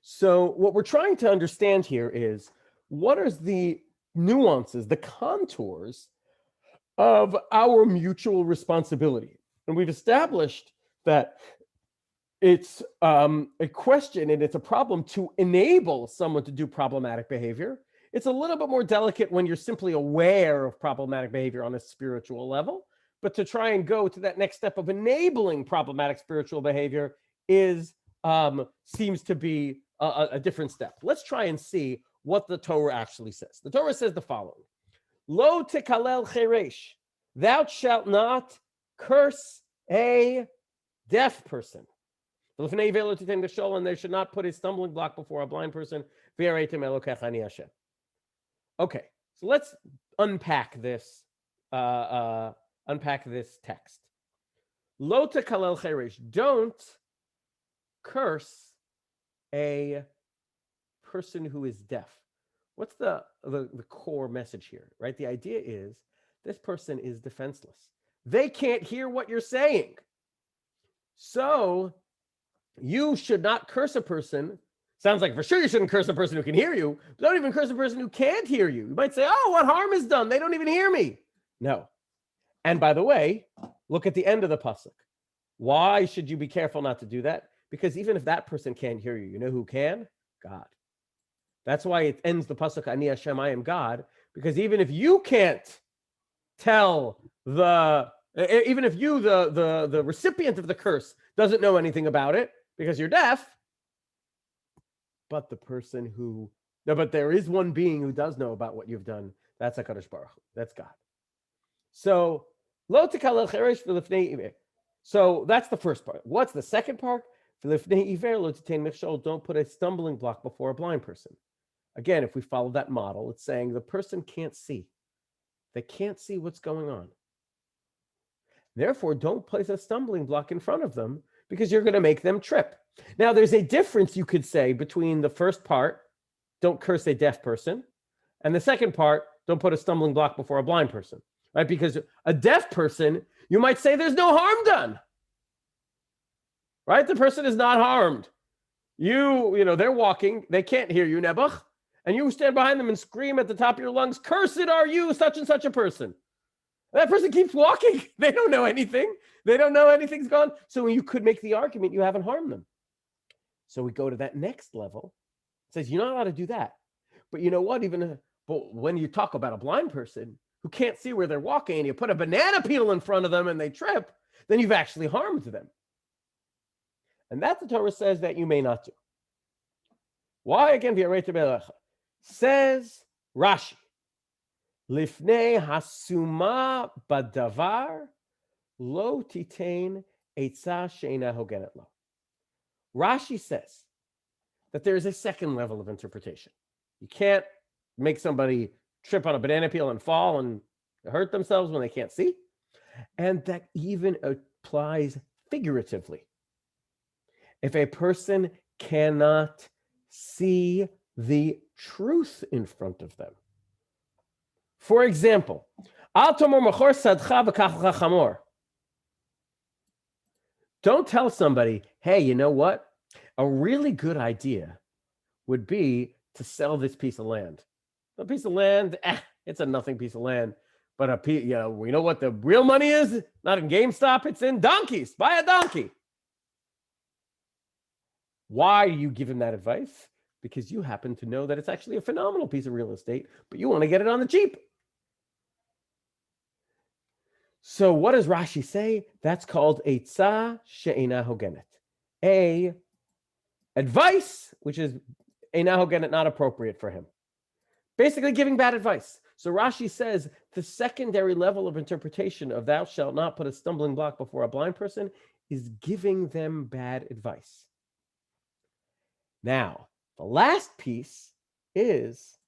So what we're trying to understand here is what are the nuances, the contours of our mutual responsibility. And we've established that it's a question and it's a problem to enable someone to do problematic behavior. It's a little bit more delicate when you're simply aware of problematic behavior on a spiritual level. But to try and go to that next step of enabling problematic spiritual behavior is seems to be a different step. Let's try and see what the Torah actually says. The Torah says the following: Lo tekalel cheresh, thou shalt not curse a deaf person. And they should not put a stumbling block before a blind person. Okay, so let's unpack this. Unpack this text. Lo tekalel cheresh, don't curse a person who is deaf. What's the core message here, right? The idea is this person is defenseless. They can't hear what you're saying. So you should not curse a person. Sounds like for sure you shouldn't curse a person who can hear you. Don't even curse a person who can't hear you. You might say, oh, what harm is done? They don't even hear me. No. And by the way, look at the end of the pasuk. Why should you be careful not to do that? Because even if that person can't hear you, you know who can? God. That's why it ends the pasuk, Ani Hashem, I am God, because even if you can't tell even if you, the recipient of the curse, doesn't know anything about it because you're deaf, but but there is one being who does know about what you've done. That's HaKadosh Baruch Hu. That's God. So, lo tekalel cheresh v'lifnei iver. So that's the first part. What's the second part? V'lifnei iver lo titein mechshol. Don't put a stumbling block before a blind person. Again, if we follow that model, it's saying the person can't see. They can't see what's going on. Therefore, don't place a stumbling block in front of them because you're going to make them trip. Now, there's a difference, you could say, between the first part, don't curse a deaf person, and the second part, don't put a stumbling block before a blind person, right? Because a deaf person, you might say there's no harm done, right? The person is not harmed. You know, they're walking, they can't hear you, Nebuch, and you stand behind them and scream at the top of your lungs, cursed are you, such and such a person. That person keeps walking. They don't know anything. They don't know anything's gone. So you could make the argument you haven't harmed them. So we go to that next level. It says you're not allowed to do that. But you know what? But when you talk about a blind person who can't see where they're walking and you put a banana peel in front of them and they trip, then you've actually harmed them. And that the Torah says that you may not do. Why? Again, says Rashi. Lifnei hasuma badavar lo titain etza she'ena hogenet lo. Rashi says that there is a second level of interpretation. You can't make somebody trip on a banana peel and fall and hurt themselves when they can't see. And that even applies figuratively. If a person cannot see the truth in front of them. For example, don't tell somebody, hey, you know what? A really good idea would be to sell this piece of land. A piece of land, it's a nothing piece of land. But we know what the real money is? Not in GameStop, it's in donkeys. Buy a donkey. Why do you give him that advice? Because you happen to know that it's actually a phenomenal piece of real estate, but you want to get it on the cheap. So what does Rashi say? That's called Eitzah she'ena hogenet. A advice, which is eina hogenet, not appropriate for him. Basically giving bad advice. So Rashi says the secondary level of interpretation of thou shalt not put a stumbling block before a blind person is giving them bad advice. Now, the last piece is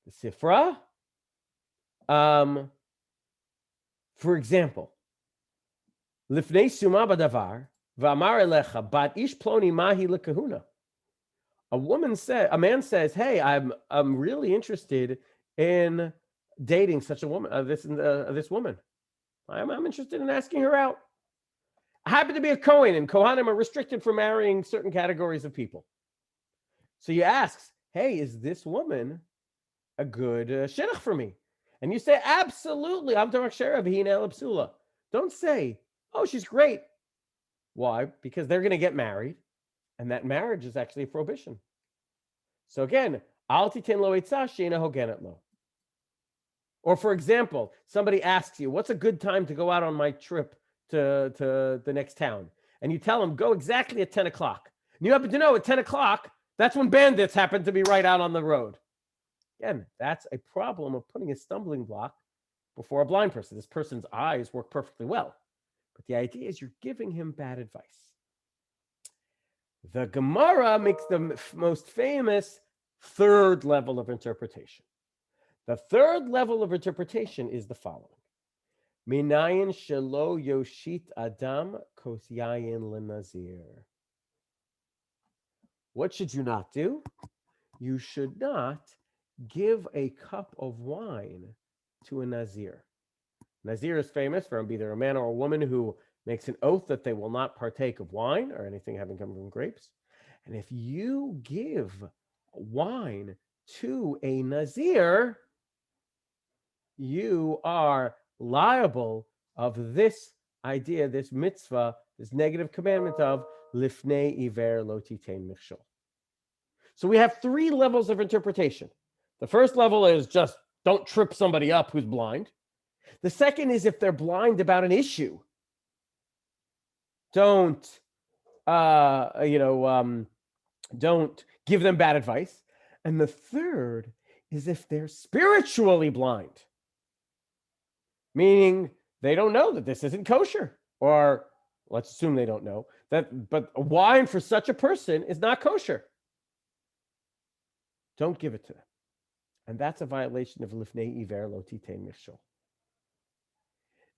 the Sifra. For example, Lifnei suma badavar v'amar elecha bat ish ploni mahi lekahuna. A man says, "Hey, I'm really interested in dating such a woman. This woman. I'm interested in asking her out. I happen to be a Kohen, and Kohanim are restricted from marrying certain categories of people. So you ask, hey, is this woman a good shidduch for me? And you say, absolutely. I'm Don't say, oh, she's great. Why? Because they're going to get married, and that marriage is actually a prohibition. So again, al titin lo eitzah she'ena hogenet lo. Or for example, somebody asks you, what's a good time to go out on my trip to the next town? And you tell them, go exactly at 10 o'clock. And you happen to know at 10 o'clock, that's when bandits happen to be right out on the road. Again, that's a problem of putting a stumbling block before a blind person. This person's eyes work perfectly well. But the idea is you're giving him bad advice. The Gemara makes the most famous third level of interpretation. The third level of interpretation is the following. Minayin shelo yoshit adam kos yayin lenazir. What should you not do? You should not give a cup of wine to a nazir. Nazir is famous for either a man or a woman who makes an oath that they will not partake of wine or anything having come from grapes. And if you give wine to a nazir, you are liable of this idea, this mitzvah, this negative commandment of lifnei iver lo titein michshol. So we have three levels of interpretation. The first level is just don't trip somebody up who's blind. The second is if they're blind about an issue, don't give them bad advice. And the third is if they're spiritually blind, meaning they don't know that this isn't kosher, or let's assume they don't know that, but wine for such a person is not kosher. Don't give it to them. And that's a violation of lifnei iver lo titein michshol.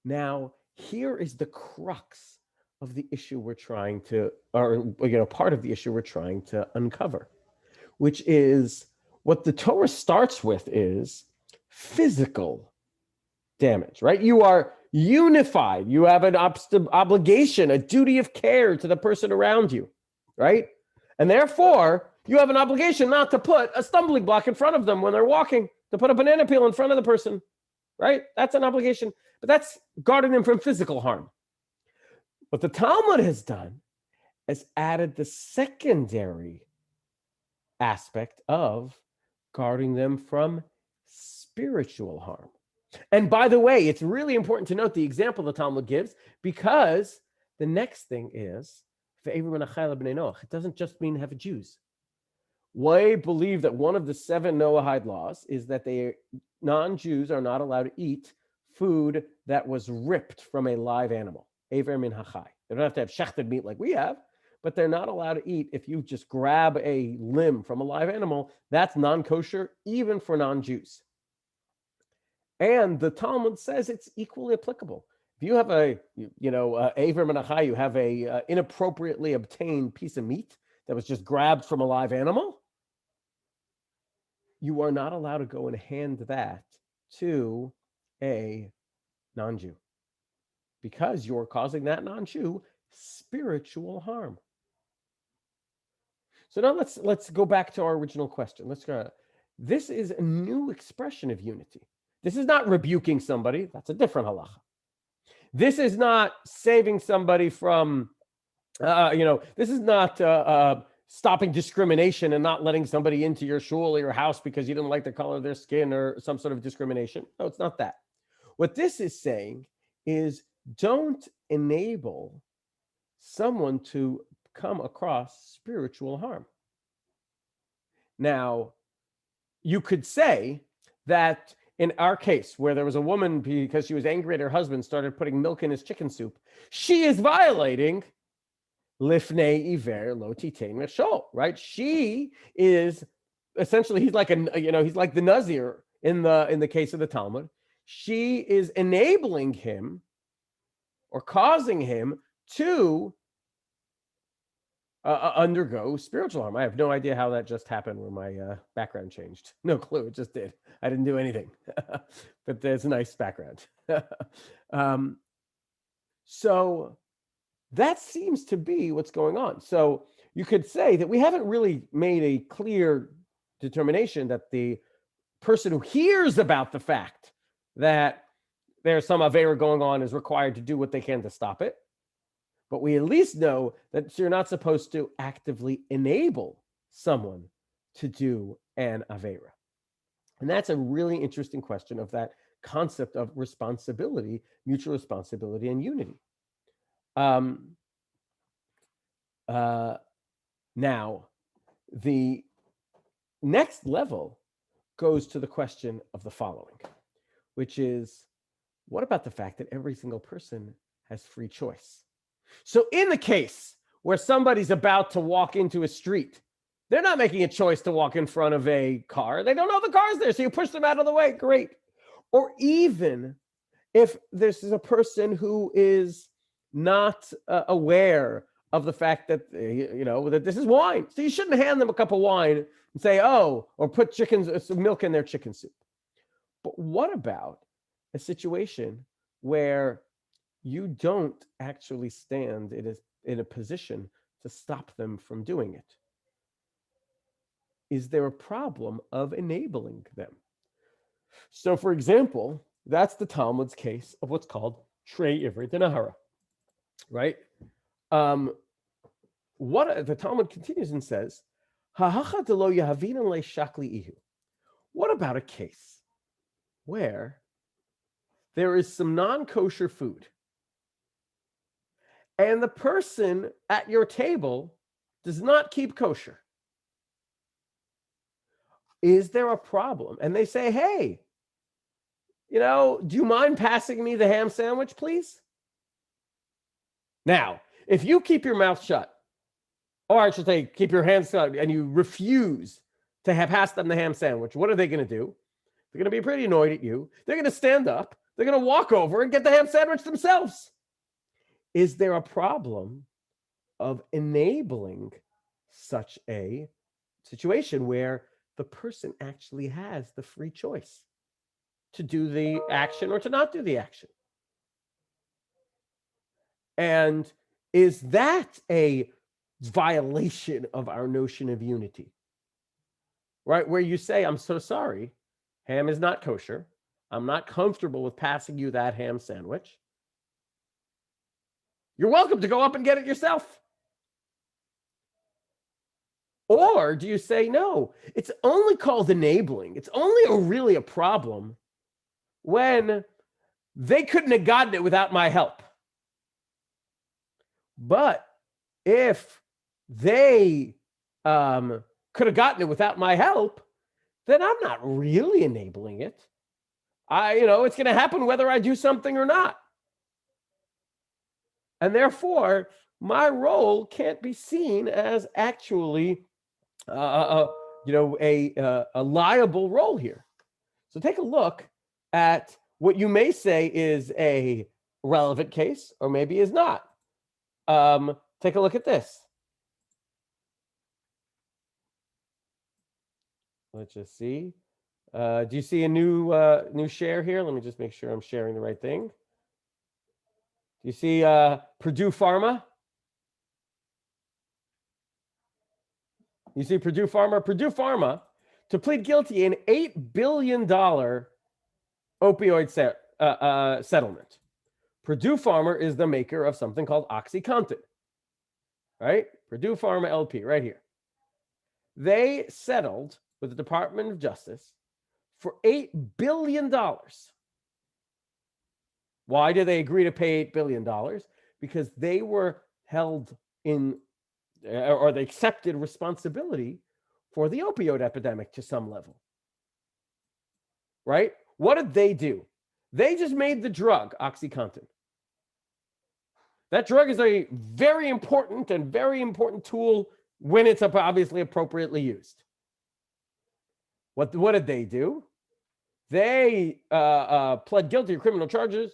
Now, here is the crux of the issue we're trying to, or part of the issue we're trying to uncover, which is what the Torah starts with is physical damage, right? You are unified. You have an obligation, a duty of care to the person around you, right? And therefore, you have an obligation not to put a stumbling block in front of them when they're walking, to put a banana peel in front of the person, right? That's an obligation, but that's guarding them from physical harm. What the Talmud has done is added the secondary aspect of guarding them from spiritual harm. And by the way, it's really important to note the example the Talmud gives, because the next thing is, it doesn't just mean have Jews. We believe that one of the 7 Noahide laws is that non-Jews are not allowed to eat food that was ripped from a live animal. Aver min hachai. They don't have to have shechted meat like we have, but they're not allowed to eat if you just grab a limb from a live animal. That's non-kosher, even for non-Jews. And the Talmud says it's equally applicable. If you have aver min hachai, you have a inappropriately obtained piece of meat that was just grabbed from a live animal, you are not allowed to go and hand that to a non-Jew, because you're causing that non-Jew spiritual harm. So now let's go back to our original question. This is a new expression of unity. This is not rebuking somebody. That's a different halacha. This is not saving somebody from, this is not stopping discrimination and not letting somebody into your shul or your house because you didn't like the color of their skin or some sort of discrimination. No, it's not that. What this is saying is don't enable someone to come across spiritual harm. Now, you could say that in our case, where there was a woman, because she was angry at her husband, started putting milk in his chicken soup, she is violating lifnei iver lo titein michshol, right? She is essentially, he's like the Nazir in the case of the Talmud. She is enabling him or causing him to undergo spiritual harm. I have no idea how that just happened where my background changed. No clue. It just did. I didn't do anything, but there's a nice background. So that seems to be what's going on. So you could say that we haven't really made a clear determination that the person who hears about the fact that there's some Avera going on is required to do what they can to stop it. But we at least know that you're not supposed to actively enable someone to do an Avera. And that's a really interesting question of that concept of responsibility, mutual responsibility, and unity. Now, the next level goes to the question of the following, which is, what about the fact that every single person has free choice? So in the case where somebody's about to walk into a street, they're not making a choice to walk in front of a car. They don't know the car's there, so you push them out of the way. Great. Or even if this is a person who is not aware of the fact that, that this is wine. So you shouldn't hand them a cup of wine and say, oh, or put some milk in their chicken soup. But what about a situation where you don't actually stand in a position to stop them from doing it? Is there a problem of enabling them? So, for example, that's the Talmud's case of what's called Trei Ivrit Nahara, right? What the Talmud continues and says, what about a case where there is some non-kosher food and the person at your table does not keep kosher? Is there a problem? And they say, hey, do you mind passing me the ham sandwich, please? Now, if you keep your mouth shut, or I should say, keep your hands shut, and you refuse to pass them the ham sandwich, what are they going to do? They're going to be pretty annoyed at you. They're going to stand up. They're going to walk over and get the ham sandwich themselves. Is there a problem of enabling such a situation where the person actually has the free choice to do the action or to not do the action? And is that a violation of our notion of unity? Right? Where you say, I'm so sorry, ham is not kosher. I'm not comfortable with passing you that ham sandwich. You're welcome to go up and get it yourself. Or do you say, no, it's only called enabling. It's only really a problem when they couldn't have gotten it without my help. But if they could have gotten it without my help, then I'm not really enabling it. It's going to happen whether I do something or not. And therefore, my role can't be seen as actually a liable role here. So take a look at what you may say is a relevant case, or maybe is not. Take a look at this. Let's just see. Do you see a new share here? Let me just make sure I'm sharing the right thing. Do you see Purdue Pharma? You see Purdue Pharma? Purdue Pharma to plead guilty in $8 billion opioid settlement. Purdue Pharma is the maker of something called OxyContin, right? Purdue Pharma LP, right here. They settled with the Department of Justice for $8 billion. Why did they agree to pay $8 billion? Because they were held in, or they accepted responsibility for the opioid epidemic to some level, right? What did they do? They just made the drug OxyContin. That drug is a very important tool when it's obviously appropriately used. What did they do? They pled guilty to criminal charges.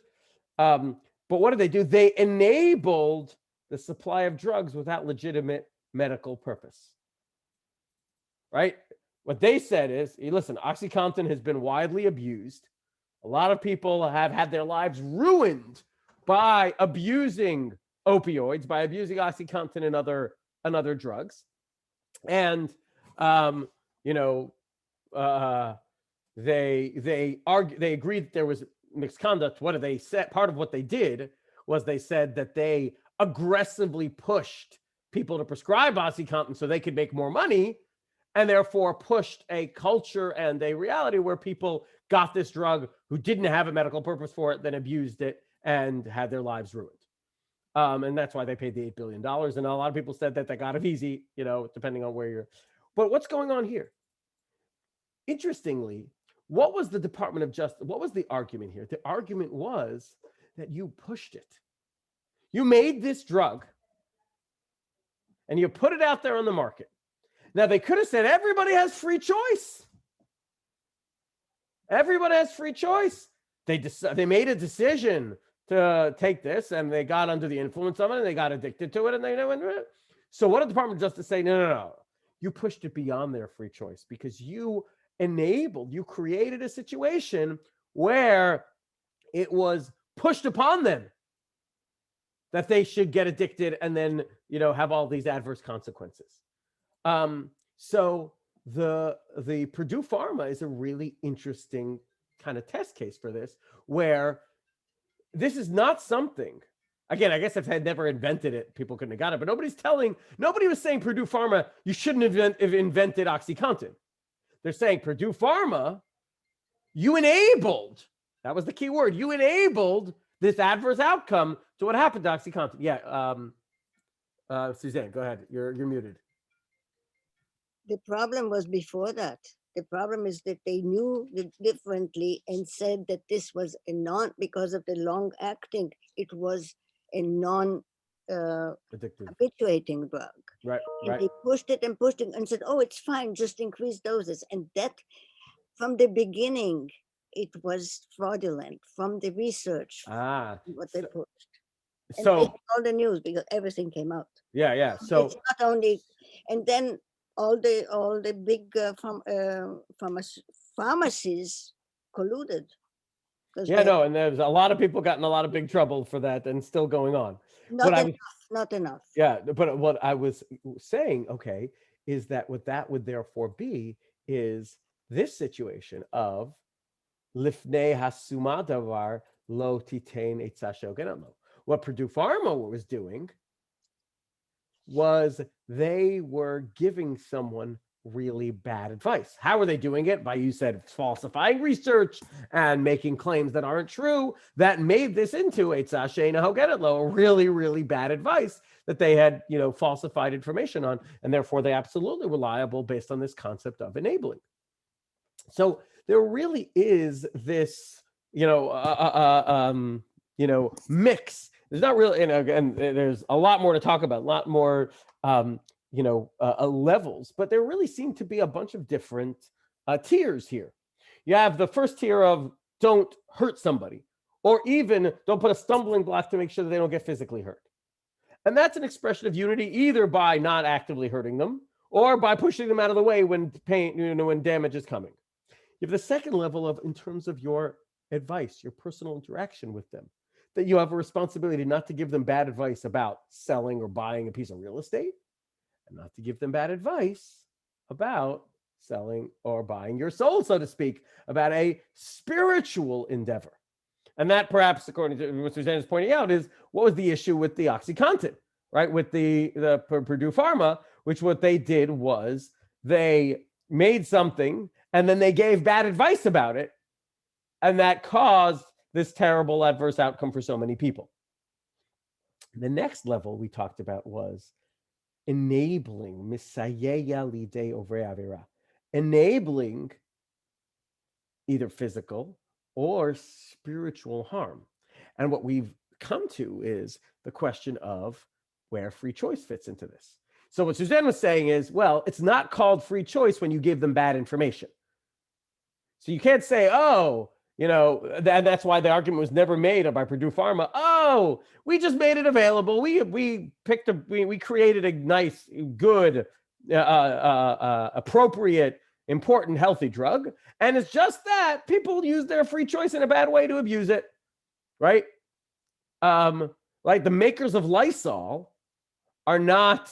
But what did they do? They enabled the supply of drugs without legitimate medical purpose. Right? What they said is, listen, OxyContin has been widely abused. A lot of people have had their lives ruined by abusing opioids, by abusing OxyContin and other and other drugs. And, you know, they agreed that there was misconduct. What did they say? Part of what they did was they said that they aggressively pushed people to prescribe OxyContin so they could make more money, and therefore pushed a culture and a reality where people got this drug who didn't have a medical purpose for it, then abused it and had their lives ruined. And that's why they paid the $8 billion. And a lot of people said that they got it easy, you know, depending on where you're. But what's going on here? Interestingly, what was the Department of Justice? What was the argument here? The argument was that you pushed it. You made this drug and you put it out there on the market. Now, they could have said everybody has free choice. Everybody has free choice. They made a decision to take this, and they got under the influence of it, and they got addicted to it, and they went. So what did the Department of Justice say? No. You pushed it beyond their free choice because you created a situation where it was pushed upon them that they should get addicted and then, you know, have all these adverse consequences. So the Purdue Pharma is a really interesting kind of test case for this, where this is not something, again, I guess if I had never invented it, people couldn't have got it, but nobody was saying Purdue Pharma, you shouldn't have invented OxyContin. They're saying Purdue Pharma, you enabled, that was the key word, you enabled this adverse outcome to what happened to OxyContin. Yeah, Suzanne, go ahead. You're muted. The problem was before that. The problem is that they knew it differently and said that this was because of the long acting, it was a habituating drug. Right. And they pushed it and said, oh, it's fine, just increase doses. And that, from the beginning, it was fraudulent from the research, what they pushed. And all the news, because everything came out. Yeah. So it's not only, and then all the big pharmacies colluded. And there's a lot of people got in a lot of big trouble for that, and still going on. Not enough. Yeah, but what I was saying, okay, is that what that would therefore be is this situation of lifnei hasuma davar lo titein etza she'ogenet lo. What Purdue Pharma was doing was they were giving someone really bad advice. How are they doing it? By, you said, falsifying research and making claims that aren't true, that made this into etza she'eina hogenet lo, really, really bad advice that they had, you know, falsified information on, and therefore they absolutely were liable based on this concept of enabling. So there really is this, mix. There's not really, and there's a lot more to talk about, a lot more, levels, but there really seem to be a bunch of different tiers here. You have the first tier of don't hurt somebody, or even don't put a stumbling block to make sure that they don't get physically hurt. And that's an expression of unity, either by not actively hurting them or by pushing them out of the way when pain, when damage is coming. You have the second level of, in terms of your advice, your personal interaction with them, that you have a responsibility not to give them bad advice about selling or buying a piece of real estate, and not to give them bad advice about selling or buying your soul, so to speak, about a spiritual endeavor. And that, perhaps, according to what Suzanne is pointing out, is what was the issue with the OxyContin, right? With the Purdue Pharma, which what they did was they made something and then they gave bad advice about it, and that caused this terrible adverse outcome for so many people. The next level we talked about was enabling, misayeya lidei ovrei avera, enabling either physical or spiritual harm. And what we've come to is the question of where free choice fits into this. So what Suzanne was saying is, well, it's not called free choice when you give them bad information. So you can't say, that's why the argument was never made by Purdue Pharma. Oh, we just made it available. We created a nice, good, appropriate, important, healthy drug. And it's just that people use their free choice in a bad way to abuse it, right? Like the makers of Lysol are not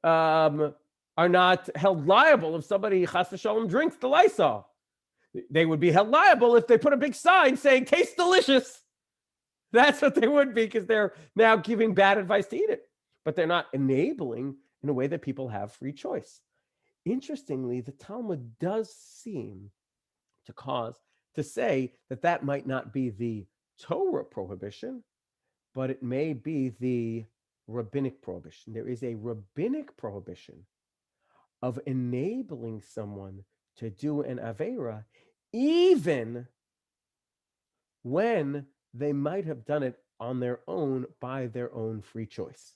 are not held liable if somebody chas v'shalom drinks the Lysol. They would be held liable if they put a big sign saying "tastes delicious." That's what they would be, because they're now giving bad advice to eat it, but they're not enabling in a way that people have free choice. Interestingly, the Talmud does seem to say that that might not be the Torah prohibition, but it may be the rabbinic prohibition. There is a rabbinic prohibition of enabling someone to do an Aveira, even when they might have done it on their own by their own free choice.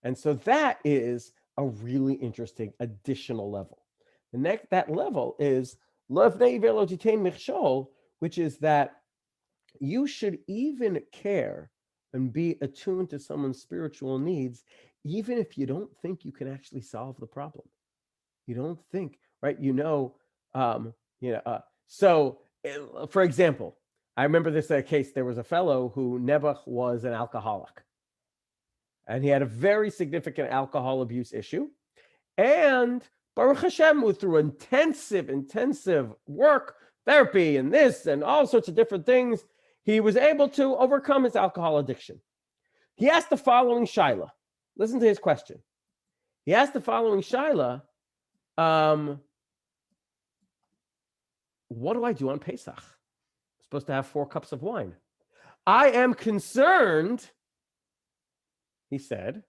And so that is a really interesting additional level. That level is which is that you should even care and be attuned to someone's spiritual needs, even if you don't think you can actually solve the problem. You don't think, right? So for example, I remember this case. There was a fellow who Nebuch was an alcoholic, and he had a very significant alcohol abuse issue. And Baruch Hashem, through intensive work, therapy, and this, and all sorts of different things, he was able to overcome his alcohol addiction. He asked the following shaila. Listen to his question. He asked the following shaila, what do I do on Pesach? I'm supposed to have 4 cups of wine. I am concerned, he said,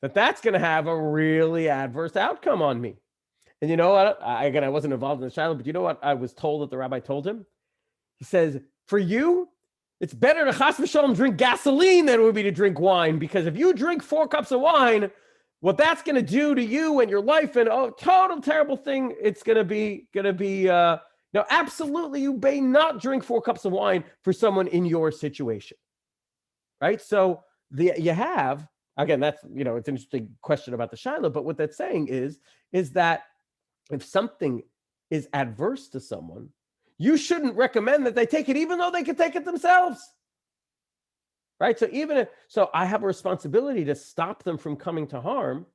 that's going to have a really adverse outcome on me. And you know what? I wasn't involved in the shaila, but you know what I was told that the rabbi told him? He says, for you, it's better to chas v'shalom drink gasoline than it would be to drink wine, because if you drink 4 cups of wine, what that's going to do to you and your life, and total terrible thing, it's going to be no, absolutely, you may not drink 4 cups of wine for someone in your situation, right? So you have, again, that's, it's an interesting question about the shaila, but what that's saying is that if something is adverse to someone, you shouldn't recommend that they take it, even though they could take it themselves, right? So I have a responsibility to stop them from coming to harm.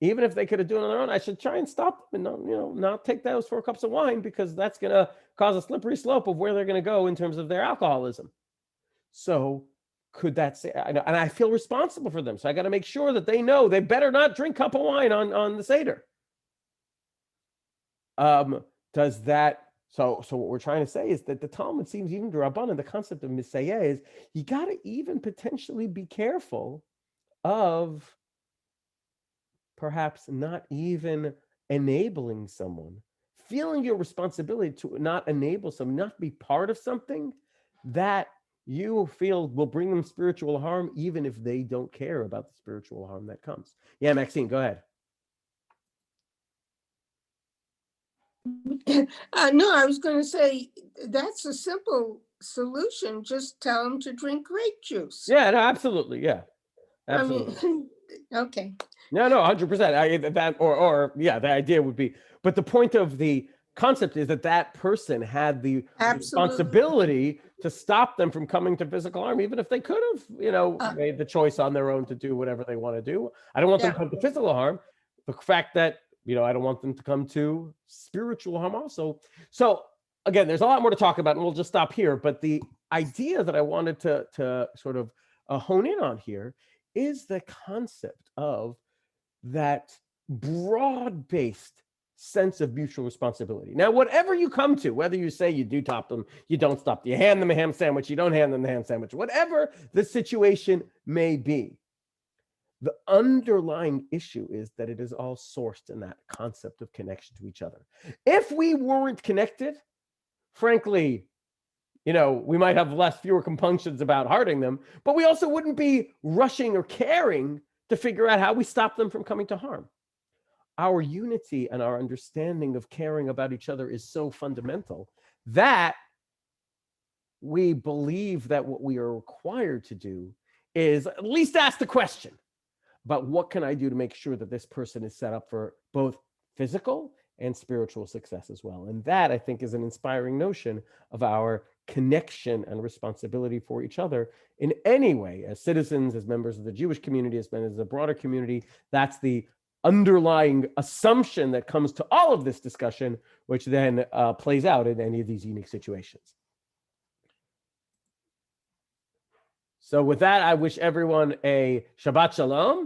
Even if they could have done it on their own, I should try and stop them and not take those 4 cups of wine, because that's going to cause a slippery slope of where they're going to go in terms of their alcoholism. So could that say, and I feel responsible for them. So I got to make sure that they know they better not drink cup of wine on the Seder. Does that, so what we're trying to say is that the Talmud seems, even to Rabbanan, the concept of Misayeh is you got to even potentially be careful of perhaps not even enabling someone, feeling your responsibility to not enable someone, not be part of something that you feel will bring them spiritual harm, even if they don't care about the spiritual harm that comes. Yeah, Maxine, go ahead. No, I was going to say that's a simple solution. Just tell them to drink grape juice. Yeah, no, absolutely. Yeah, absolutely. I mean, okay. No, 100%. The idea would be, but the point of the concept is that person had the responsibility to stop them from coming to physical harm, even if they could have, made the choice on their own to do whatever they want to do. I don't want them to come to physical harm. The fact that, I don't want them to come to spiritual harm also. So again, there's a lot more to talk about, and we'll just stop here. But the idea that I wanted to sort of hone in on here is the concept of that broad-based sense of mutual responsibility. Now, whatever you come to, whether you say you do top them, you don't stop, you hand them a ham sandwich, you don't hand them the ham sandwich, whatever the situation may be, the underlying issue is that it is all sourced in that concept of connection to each other. If we weren't connected, frankly, we might have fewer compunctions about hurting them, but we also wouldn't be rushing or caring to figure out how we stop them from coming to harm. Our unity and our understanding of caring about each other is so fundamental that we believe that what we are required to do is at least ask the question about what can I do to make sure that this person is set up for both physical and spiritual success as well. And that, I think, is an inspiring notion of our connection and responsibility for each other in any way, as citizens, as members of the Jewish community, as members of the broader community. That's the underlying assumption that comes to all of this discussion, which then plays out in any of these unique situations. So with that, I wish everyone a Shabbat Shalom.